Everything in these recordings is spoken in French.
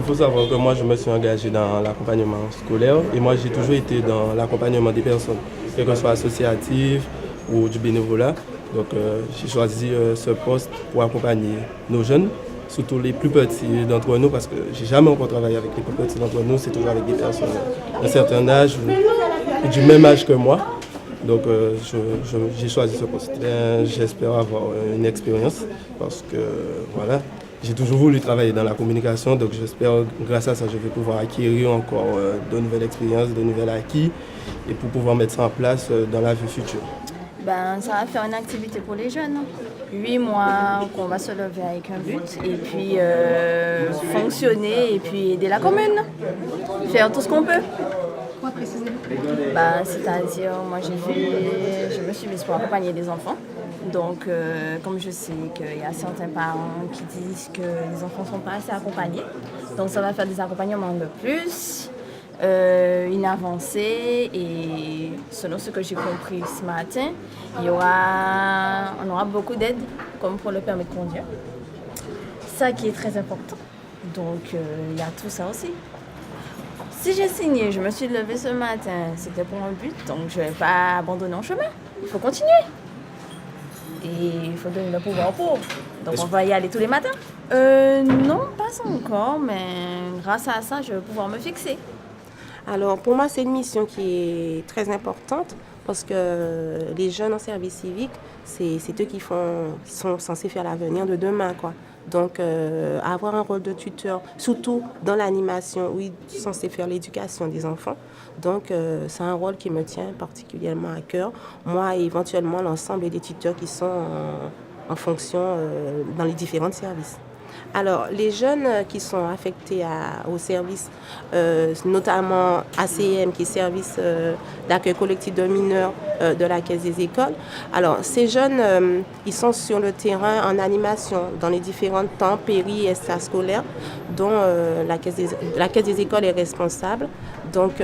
faut savoir que moi, je me suis engagé dans l'accompagnement scolaire et moi, j'ai toujours été dans l'accompagnement des personnes, que ce soit associatif ou du bénévolat. Donc, j'ai choisi ce poste pour accompagner nos jeunes, surtout les plus petits d'entre nous, parce que j'ai jamais encore travaillé avec les plus petits d'entre nous, c'est toujours avec des personnes d'un certain âge ou du même âge que moi. Donc, j'ai choisi ce poste. J'espère avoir une expérience parce que, voilà, j'ai toujours voulu travailler dans la communication. Donc, j'espère, grâce à ça, je vais pouvoir acquérir encore de nouvelles expériences, de nouvelles acquis et pour pouvoir mettre ça en place dans la vie future. Ben, ça va faire une activité pour les jeunes. 8 mois qu'on va se lever avec un but et puis fonctionner et puis aider la commune. Faire tout ce qu'on peut. Quoi précisément? Ben, c'est-à-dire, moi je me suis mise pour accompagner les enfants. Donc, comme je sais qu'il y a certains parents qui disent que les enfants ne sont pas assez accompagnés, donc ça va faire des accompagnements de plus. Une avancée et selon ce que j'ai compris ce matin, on aura beaucoup d'aide comme pour le permis de conduire. Ça qui est très important. Donc il y a tout ça aussi. Si j'ai signé, je me suis levée ce matin, c'était pour un but, donc je ne vais pas abandonner en chemin. Il faut continuer. Et il faut donner le pouvoir pour. Donc on va y aller tous les matins. Non, pas encore, mais grâce à ça, je vais pouvoir me fixer. Alors, pour moi, c'est une mission qui est très importante parce que les jeunes en service civique, c'est eux qui sont censés faire l'avenir de demain, quoi. Donc, avoir un rôle de tuteur, surtout dans l'animation, où ils sont censés faire l'éducation des enfants. Donc, c'est un rôle qui me tient particulièrement à cœur. Moi, et éventuellement, l'ensemble des tuteurs qui sont en fonction dans les différents services. Alors, les jeunes qui sont affectés au service, notamment ACM, qui est service d'accueil collectif de mineurs de la Caisse des écoles. Alors, ces jeunes, ils sont sur le terrain en animation dans les différents temps, péri et extrascolaires, dont la Caisse des écoles est responsable. Donc,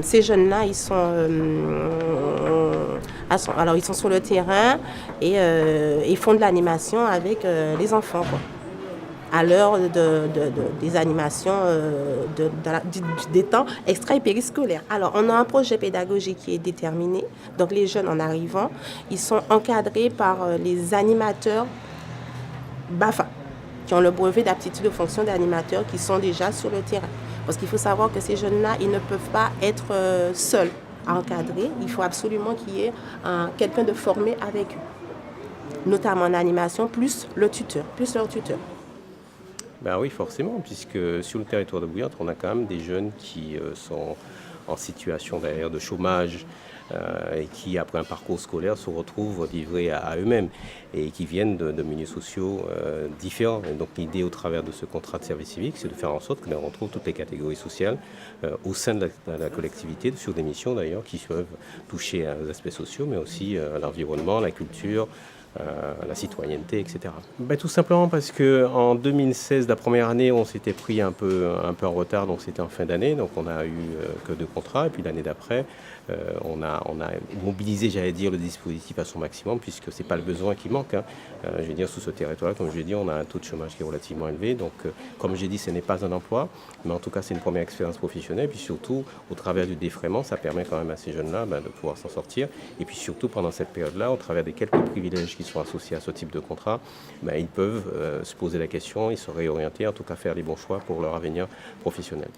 ces jeunes-là, ils sont sur le terrain et ils font de l'animation avec les enfants, quoi. À l'heure des animations des temps extra et périscolaires. Alors, on a un projet pédagogique qui est déterminé. Donc, les jeunes, en arrivant, ils sont encadrés par les animateurs BAFA, qui ont le brevet d'aptitude de fonction d'animateur, qui sont déjà sur le terrain. Parce qu'il faut savoir que ces jeunes-là, ils ne peuvent pas être seuls à encadrer. Il faut absolument qu'il y ait quelqu'un de formé avec eux, notamment en animation, plus leur tuteur. Ben oui, forcément, puisque sur le territoire de Bouillotte, on a quand même des jeunes qui sont en situation d'ailleurs de chômage et qui, après un parcours scolaire, se retrouvent livrés à eux-mêmes et qui viennent de milieux sociaux différents. Et donc l'idée au travers de ce contrat de service civique, c'est de faire en sorte que l'on retrouve toutes les catégories sociales au sein de la collectivité, sur des missions d'ailleurs qui peuvent toucher aux aspects sociaux, mais aussi à l'environnement, la culture, la citoyenneté, etc. Tout simplement parce qu'en 2016, la première année, on s'était pris un peu en retard, donc c'était en fin d'année, donc on n'a eu que 2 contrats, et puis l'année d'après, on a mobilisé, j'allais dire, le dispositif à son maximum, puisque ce n'est pas le besoin qui manque. Je veux dire, sous ce territoire, comme je l'ai dit, on a un taux de chômage qui est relativement élevé, donc comme j'ai dit, ce n'est pas un emploi, mais en tout cas, c'est une première expérience professionnelle, puis surtout, au travers du défraiement, ça permet quand même à ces jeunes-là de pouvoir s'en sortir, et puis surtout, pendant cette période-là, au travers des quelques privilèges qui sont associés à ce type de contrat, ils peuvent se poser la question et se réorienter, en tout cas faire les bons choix pour leur avenir professionnel.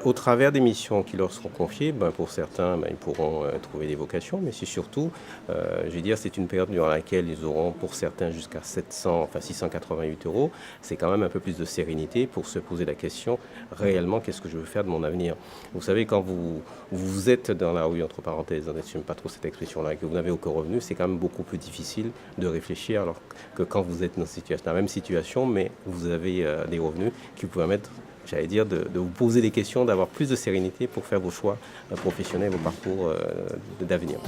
Au travers des missions qui leur seront confiées, pour certains, ils pourront trouver des vocations, mais c'est surtout, je veux dire, c'est une période durant laquelle ils auront pour certains jusqu'à 688 €. C'est quand même un peu plus de sérénité pour se poser la question, réellement, qu'est-ce que je veux faire de mon avenir? Vous savez, quand vous êtes dans la rue, entre parenthèses, on n'assume pas trop cette expression-là, et que vous n'avez aucun revenu, c'est quand même beaucoup plus difficile de réfléchir, alors que quand vous êtes dans la même situation, mais vous avez des revenus qui vous permettent, j'allais dire, de vous poser des questions, d'avoir plus de sérénité pour faire vos choix professionnels, vos parcours d'avenir.